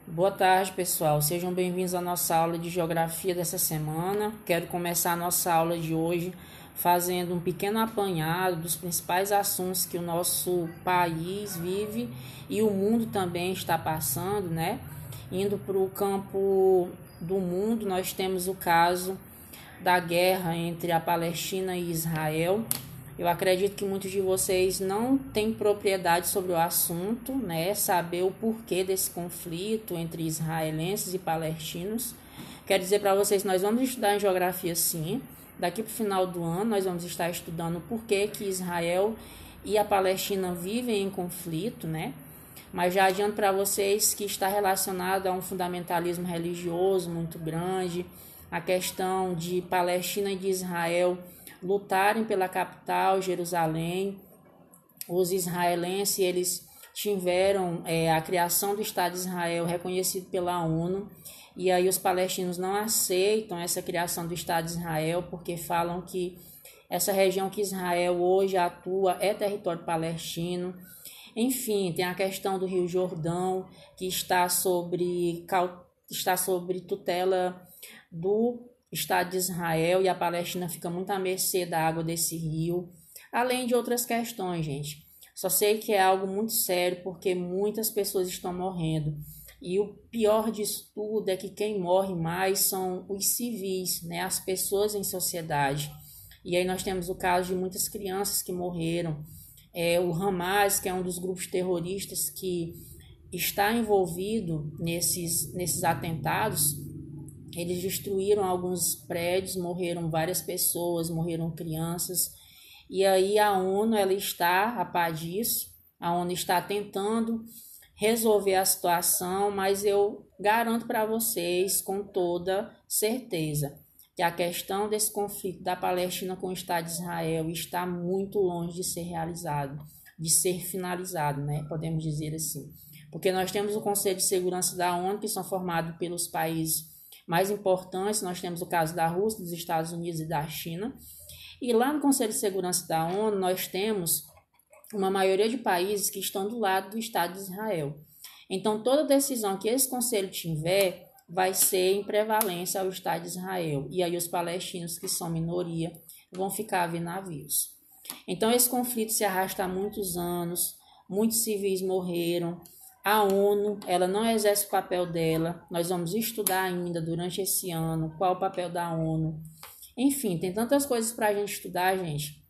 Boa tarde, pessoal. Sejam bem-vindos à nossa aula de geografia dessa semana. Quero começar a nossa aula de hoje fazendo um pequeno apanhado dos principais assuntos que o nosso país vive e o mundo também está passando, né? Indo para o campo do mundo, nós temos o caso da guerra entre a Palestina e Israel. Eu acredito que muitos de vocês não têm propriedade sobre o assunto, né? Saber o porquê desse conflito entre israelenses e palestinos. Quero dizer para vocês, nós vamos estudar em geografia sim. Daqui para o final do ano, nós vamos estar estudando o porquê que Israel e a Palestina vivem em conflito, né? Mas já adianto para vocês que está relacionado a um fundamentalismo religioso muito grande, a questão de Palestina e de Israel lutarem pela capital, Jerusalém. Os israelenses, eles tiveram a criação do Estado de Israel reconhecido pela ONU, e aí os palestinos não aceitam essa criação do Estado de Israel, porque falam que essa região que Israel hoje atua é território palestino. Enfim, tem a questão do Rio Jordão, que está sobre tutela do Estado de Israel, e a Palestina fica muito à mercê da água desse rio, além de outras questões, gente. Só sei que é algo muito sério, porque muitas pessoas estão morrendo. E o pior disso tudo é que quem morre mais são os civis, né? As pessoas em sociedade. E aí nós temos o caso de muitas crianças que morreram. O Hamas, que é um dos grupos terroristas que está envolvido nesses atentados, eles destruíram alguns prédios, morreram várias pessoas, morreram crianças. E aí a ONU, ela está a par disso, a ONU está tentando resolver a situação, mas eu garanto para vocês com toda certeza que a questão desse conflito da Palestina com o Estado de Israel está muito longe de ser realizado, de ser finalizado, né? Podemos dizer assim. Porque nós temos o Conselho de Segurança da ONU, que são formados pelos países mais importantes. Nós temos o caso da Rússia, dos Estados Unidos e da China. E lá no Conselho de Segurança da ONU, nós temos uma maioria de países que estão do lado do Estado de Israel. Então, toda decisão que esse conselho tiver vai ser em prevalência ao Estado de Israel. E aí os palestinos, que são minoria, vão ficar a ver navios. Então, esse conflito se arrasta há muitos anos, muitos civis morreram. A ONU, ela não exerce o papel dela. Nós vamos estudar ainda durante esse ano qual o papel da ONU. Enfim, tem tantas coisas para a gente estudar, gente,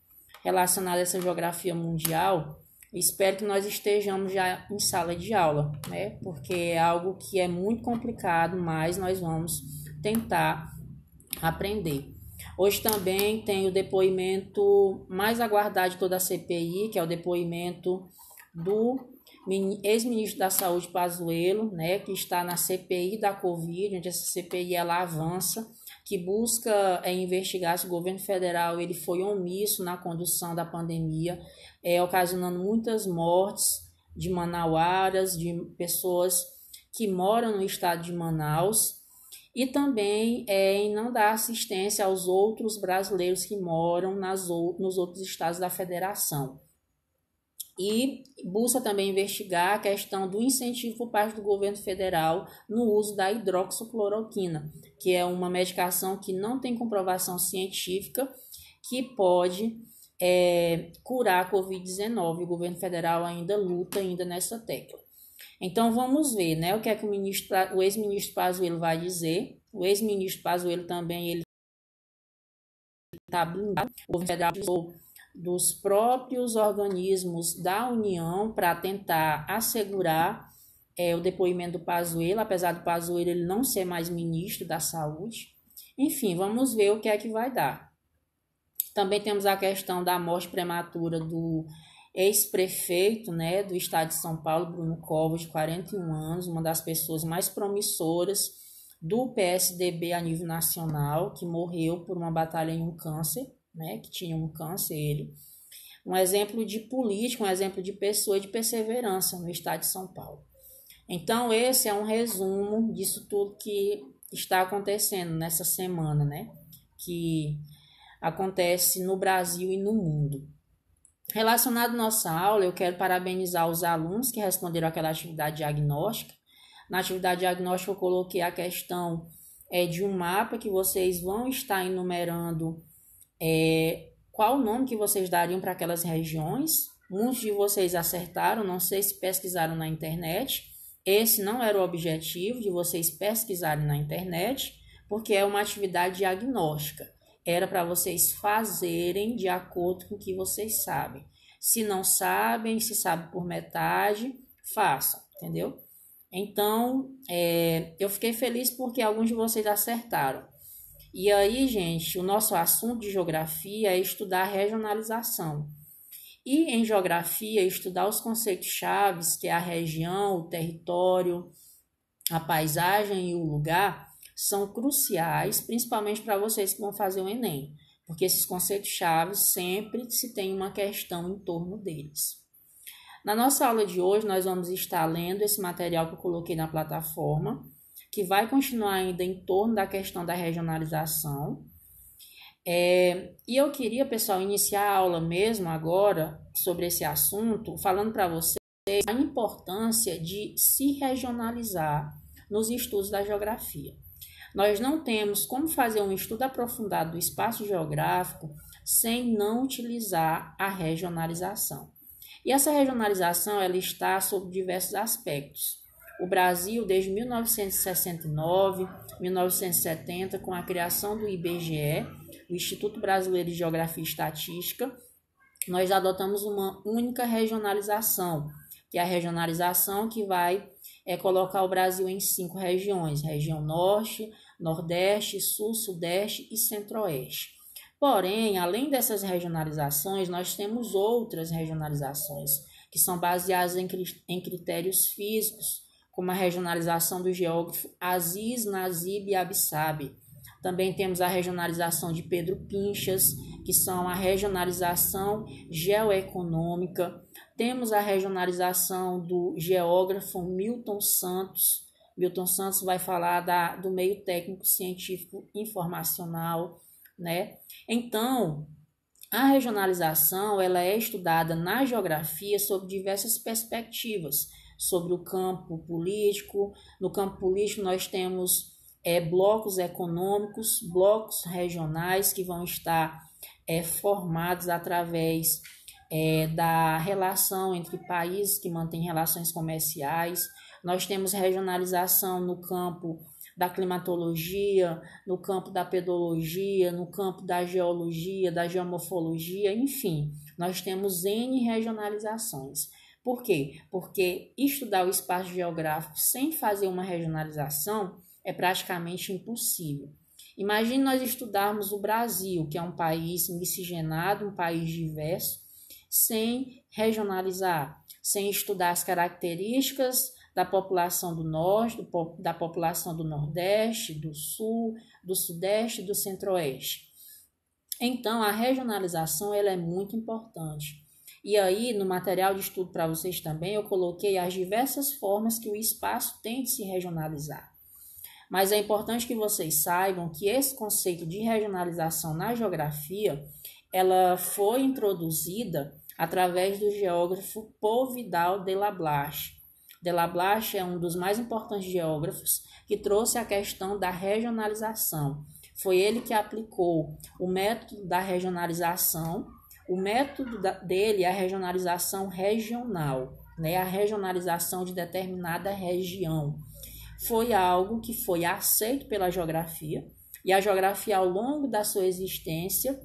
relacionada a essa geografia mundial. Espero que nós estejamos já em sala de aula, né? Porque é algo que é muito complicado, mas nós vamos tentar aprender. Hoje também tem o depoimento mais aguardado de toda a CPI, que é o depoimento do ex-ministro da Saúde, Pazuello, né, que está na CPI da Covid, onde essa CPI ela avança, que busca investigar se o governo federal ele foi omisso na condução da pandemia, ocasionando muitas mortes de manauaras, de pessoas que moram no estado de Manaus, e também em não dar assistência aos outros brasileiros que moram nos outros estados da federação. E busca também investigar a questão do incentivo por parte do governo federal no uso da hidroxicloroquina, que é uma medicação que não tem comprovação científica, que pode curar a Covid-19. O governo federal ainda luta nessa tecla. Então vamos ver, né, o que é que o ex-ministro Pazuello vai dizer. O ex-ministro Pazuello também ele está blindado. O governo federal precisou dos próprios organismos da União para tentar assegurar o depoimento do Pazuello, apesar do Pazuello ele não ser mais ministro da Saúde. Enfim, vamos ver o que é que vai dar. Também temos a questão da morte prematura do ex-prefeito, né, do estado de São Paulo, Bruno Covas, de 41 anos, uma das pessoas mais promissoras do PSDB a nível nacional, que morreu por uma batalha em um câncer, né, que tinha um câncer ele. Um exemplo de político, um exemplo de pessoa de perseverança no estado de São Paulo. Então, esse é um resumo disso tudo que está acontecendo nessa semana, né, que acontece no Brasil e no mundo. Relacionado à nossa aula, eu quero parabenizar os alunos que responderam àquela atividade diagnóstica. Na atividade diagnóstica eu coloquei a questão de um mapa que vocês vão estar enumerando qual o nome que vocês dariam para aquelas regiões. Muitos de vocês acertaram, não sei se pesquisaram na internet. Esse não era o objetivo de vocês pesquisarem na internet, porque é uma atividade diagnóstica. Era para vocês fazerem de acordo com o que vocês sabem. Se não sabem, se sabem por metade, façam, entendeu? Então, eu fiquei feliz porque alguns de vocês acertaram. E aí, gente, o nosso assunto de geografia é estudar a regionalização. E em geografia, estudar os conceitos chaves, que é a região, o território, a paisagem e o lugar, são cruciais, principalmente para vocês que vão fazer o Enem, porque esses conceitos chaves sempre se tem uma questão em torno deles. Na nossa aula de hoje, nós vamos estar lendo esse material que eu coloquei na plataforma, que vai continuar ainda em torno da questão da regionalização. E eu queria, pessoal, iniciar a aula mesmo agora sobre esse assunto, falando para vocês a importância de se regionalizar nos estudos da geografia. Nós não temos como fazer um estudo aprofundado do espaço geográfico sem não utilizar a regionalização. E essa regionalização ela está sob diversos aspectos. O Brasil, desde 1969, 1970, com a criação do IBGE, o Instituto Brasileiro de Geografia e Estatística, nós adotamos uma única regionalização, que é a regionalização que vai colocar o Brasil em 5 regiões: região Norte, Nordeste, Sul, Sudeste e Centro-Oeste. Porém, além dessas regionalizações, nós temos outras regionalizações, que são baseadas em critérios físicos, como a regionalização do geógrafo Aziz Nazib Absabi. Também temos a regionalização de Pedro Pinchas, que são a regionalização geoeconômica. Temos a regionalização do geógrafo Milton Santos. Milton Santos vai falar do meio técnico científico informacional, né? Então, a regionalização ela é estudada na geografia sob diversas perspectivas, sobre o campo político. No campo político nós temos blocos econômicos, blocos regionais que vão estar formados através da relação entre países que mantêm relações comerciais. Nós temos regionalização no campo da climatologia, no campo da pedologia, no campo da geologia, da geomorfologia, enfim, nós temos N regionalizações. Por quê? Porque estudar o espaço geográfico sem fazer uma regionalização é praticamente impossível. Imagine nós estudarmos o Brasil, que é um país miscigenado, um país diverso, sem regionalizar, sem estudar as características da população do Norte, da população do Nordeste, do Sul, do Sudeste e do Centro-Oeste. Então, a regionalização ela é muito importante. E aí, no material de estudo para vocês também, eu coloquei as diversas formas que o espaço tem de se regionalizar. Mas é importante que vocês saibam que esse conceito de regionalização na geografia, ela foi introduzida através do geógrafo Paul Vidal de Lablache. De Lablache é um dos mais importantes geógrafos que trouxe a questão da regionalização. Foi ele que aplicou o método da regionalização. O método dele é a regionalização regional, né? A regionalização de determinada região. Foi algo que foi aceito pela geografia, e a geografia ao longo da sua existência,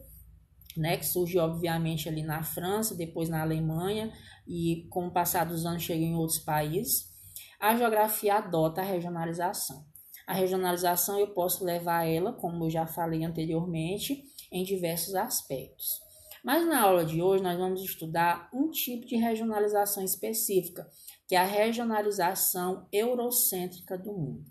né, que surgiu obviamente ali na França, depois na Alemanha, e com o passar dos anos chegou em outros países, a geografia adota a regionalização. A regionalização eu posso levar ela, como eu já falei anteriormente, em diversos aspectos. Mas na aula de hoje nós vamos estudar um tipo de regionalização específica, que é a regionalização eurocêntrica do mundo.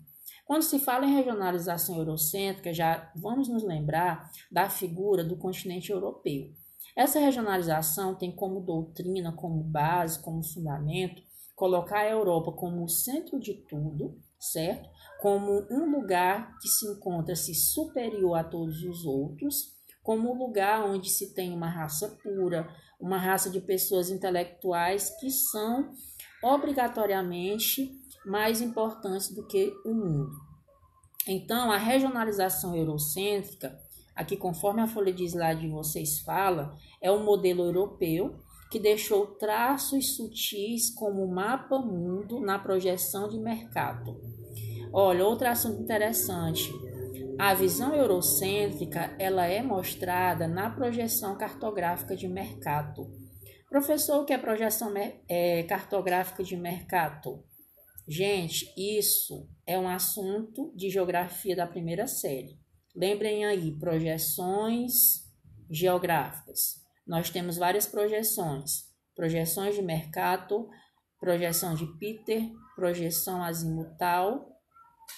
Quando se fala em regionalização eurocêntrica, já vamos nos lembrar da figura do continente europeu. Essa regionalização tem como doutrina, como base, como fundamento, colocar a Europa como o centro de tudo, certo? Como um lugar que se encontra-se superior a todos os outros, como um lugar onde se tem uma raça pura, uma raça de pessoas intelectuais que são obrigatoriamente mais importantes do que o mundo. Então, a regionalização eurocêntrica, aqui conforme a folha de slide de vocês fala, é um modelo europeu que deixou traços sutis como mapa mundo na projeção de mercado. Olha, outro assunto interessante. A visão eurocêntrica, ela é mostrada na projeção cartográfica de mercado. Professor, o que é projeção cartográfica de mercado? Gente, isso é um assunto de geografia da primeira série. Lembrem aí, projeções geográficas. Nós temos várias projeções. Projeções de mercado, projeção de Peter, projeção azimutal,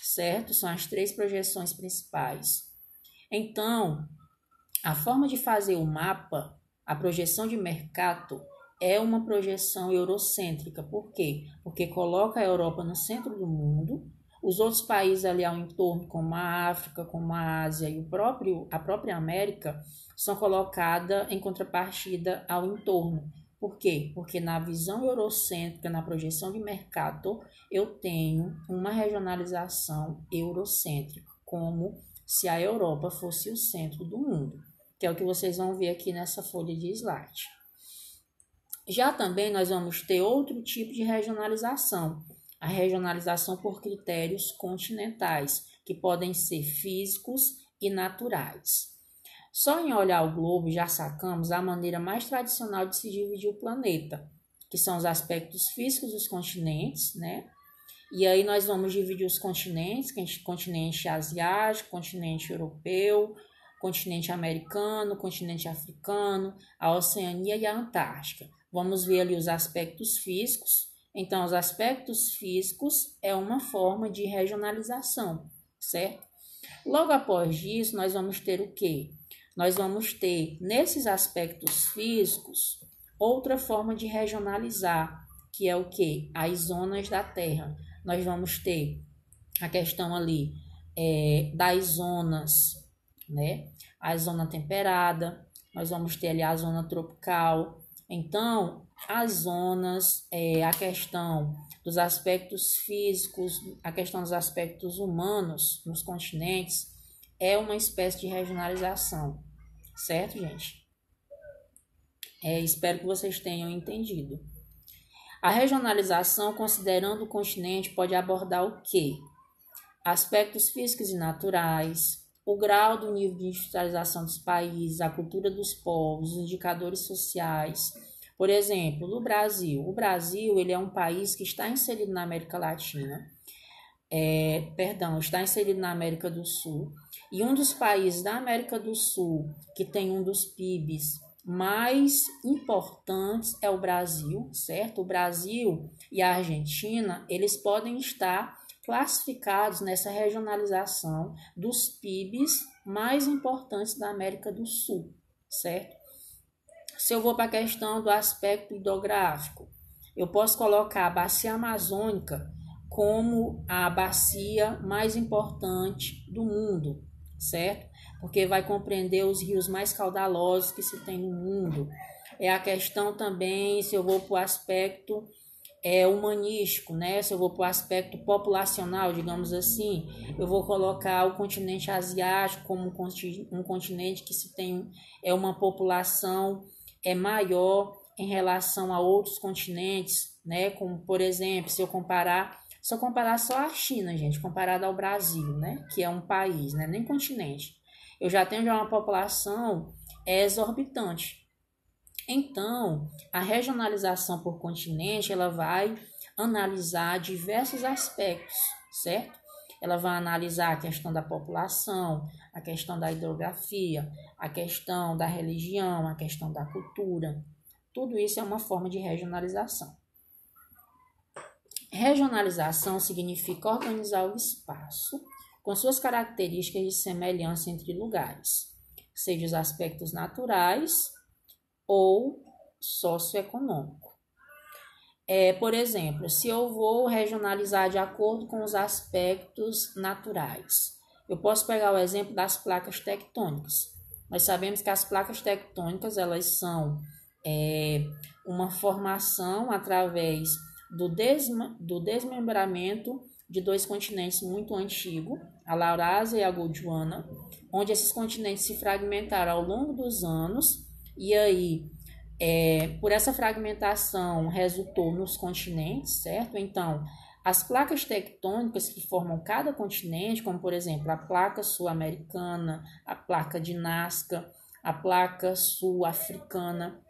certo? São as 3 projeções principais. Então, a forma de fazer o mapa, a projeção de mercado, é uma projeção eurocêntrica. Por quê? Porque coloca a Europa no centro do mundo, os outros países ali ao entorno, como a África, como a Ásia e a própria América, são colocadas em contrapartida ao entorno. Por quê? Porque na visão eurocêntrica, na projeção de mercado, eu tenho uma regionalização eurocêntrica, como se a Europa fosse o centro do mundo, que é o que vocês vão ver aqui nessa folha de slide. Já também nós vamos ter outro tipo de regionalização, a regionalização por critérios continentais, que podem ser físicos e naturais. Só em olhar o globo já sacamos a maneira mais tradicional de se dividir o planeta, que são os aspectos físicos dos continentes, né? E aí nós vamos dividir os continentes, continente asiático, continente europeu, continente americano, continente africano, a Oceania e a Antártica. Vamos ver ali os aspectos físicos. Então, os aspectos físicos é uma forma de regionalização, certo? Logo após isso, nós vamos ter o quê? Nós vamos ter, nesses aspectos físicos, outra forma de regionalizar, que é o quê? As zonas da Terra. Nós vamos ter a questão ali das zonas, né? A zona temperada, nós vamos ter ali a zona tropical. Então, as zonas, a questão dos aspectos físicos, a questão dos aspectos humanos nos continentes, é uma espécie de regionalização, certo, gente? Espero que vocês tenham entendido. A regionalização, considerando o continente, pode abordar o quê? Aspectos físicos e naturais, o grau do nível de industrialização dos países, a cultura dos povos, os indicadores sociais. Por exemplo, no Brasil. O Brasil ele é um país que está inserido na América Latina, está inserido na América do Sul. E um dos países da América do Sul que tem um dos PIBs mais importantes é o Brasil, certo? O Brasil e a Argentina, eles podem estar classificados nessa regionalização dos PIBs mais importantes da América do Sul, certo? Se eu vou para a questão do aspecto hidrográfico, eu posso colocar a bacia amazônica como a bacia mais importante do mundo, certo? Porque vai compreender os rios mais caudalosos que se tem no mundo. É a questão também, se eu vou para o aspecto humanístico, né? Se eu vou para o aspecto populacional, digamos assim, eu vou colocar o continente asiático como um continente que se tem uma população maior em relação a outros continentes, né? Como, por exemplo, se eu comparar só a China, gente, comparado ao Brasil, né? Que é um país, né? Nem continente. Eu já tenho uma população exorbitante. Então, a regionalização por continente, ela vai analisar diversos aspectos, certo? Ela vai analisar a questão da população, a questão da hidrografia, a questão da religião, a questão da cultura. Tudo isso é uma forma de regionalização. Regionalização significa organizar o espaço com suas características de semelhança entre lugares, seja os aspectos naturais ou socioeconômico. Por exemplo, se eu vou regionalizar de acordo com os aspectos naturais, eu posso pegar o exemplo das placas tectônicas. Nós sabemos que as placas tectônicas elas são uma formação através do desmembramento de dois continentes muito antigos, a Laurásia e a Gondwana, onde esses continentes se fragmentaram ao longo dos anos, e aí, por essa fragmentação, resultou nos continentes, certo? Então, as placas tectônicas que formam cada continente, como por exemplo a placa sul-americana, a placa de Nazca, a placa sul-africana,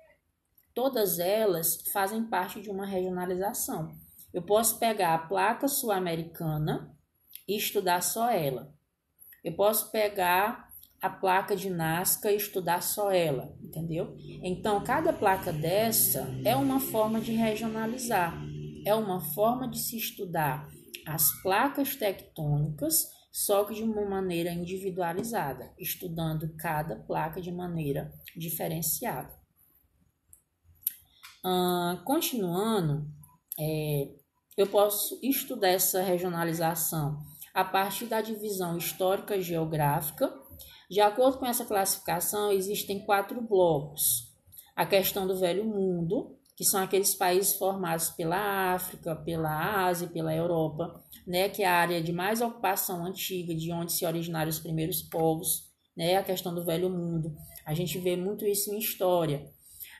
todas elas fazem parte de uma regionalização. Eu posso pegar a placa sul-americana e estudar só ela. Eu posso pegar a placa de Nazca e estudar só ela, entendeu? Então, cada placa dessa é uma forma de regionalizar, é uma forma de se estudar as placas tectônicas, só que de uma maneira individualizada, estudando cada placa de maneira diferenciada. Continuando, eu posso estudar essa regionalização a partir da divisão histórica geográfica. De acordo com essa classificação, existem 4 blocos. A questão do Velho Mundo, que são aqueles países formados pela África, pela Ásia e pela Europa, né, que é a área de mais ocupação antiga, de onde se originaram os primeiros povos, né, a questão do Velho Mundo. A gente vê muito isso em história.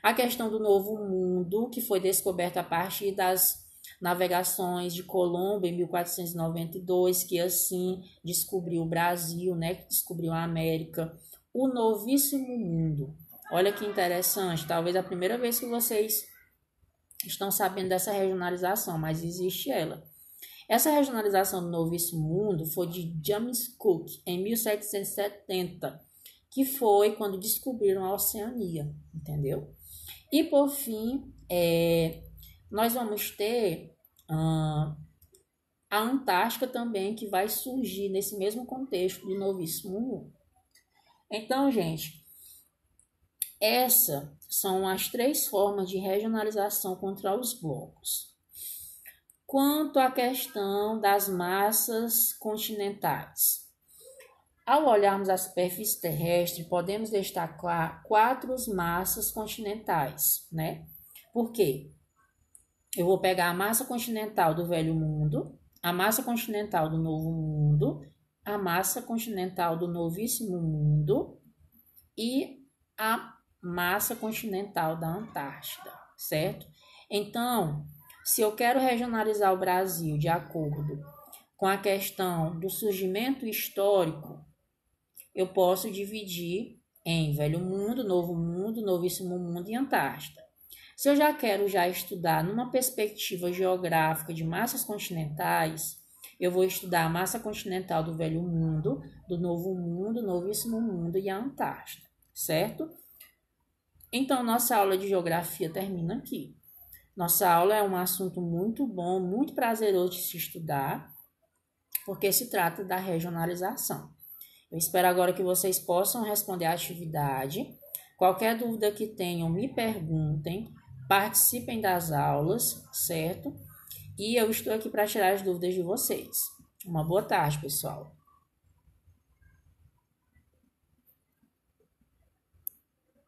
A questão do Novo Mundo, que foi descoberta a partir das navegações de Colombo em 1492, que assim descobriu o Brasil, né, que descobriu a América. O Novíssimo Mundo. Olha que interessante, talvez a primeira vez que vocês estão sabendo dessa regionalização, mas existe ela. Essa regionalização do Novíssimo Mundo foi de James Cook, em 1770, que foi quando descobriram a Oceania, entendeu? E, por fim, nós vamos ter a Antártica também, que vai surgir nesse mesmo contexto do Novíssimo Mundo. Então, gente, essas são as 3 formas de regionalização contra os blocos. Quanto à questão das massas continentais, ao olharmos a superfície terrestre, podemos destacar 4 massas continentais, né? Por quê? Eu vou pegar a massa continental do Velho Mundo, a massa continental do Novo Mundo, a massa continental do Novíssimo Mundo e a massa continental da Antártida, certo? Então, se eu quero regionalizar o Brasil de acordo com a questão do surgimento histórico, eu posso dividir em Velho Mundo, Novíssimo Mundo e Antártida. Se eu já quero estudar numa perspectiva geográfica de massas continentais, eu vou estudar a massa continental do Velho Mundo, do Novo Mundo, Novíssimo Mundo e a Antártida, certo? Então, nossa aula de geografia termina aqui. Nossa aula é um assunto muito bom, muito prazeroso de se estudar, porque se trata da regionalização. Eu espero agora que vocês possam responder à atividade. Qualquer dúvida que tenham, me perguntem, participem das aulas, certo? E eu estou aqui para tirar as dúvidas de vocês. Uma boa tarde, pessoal.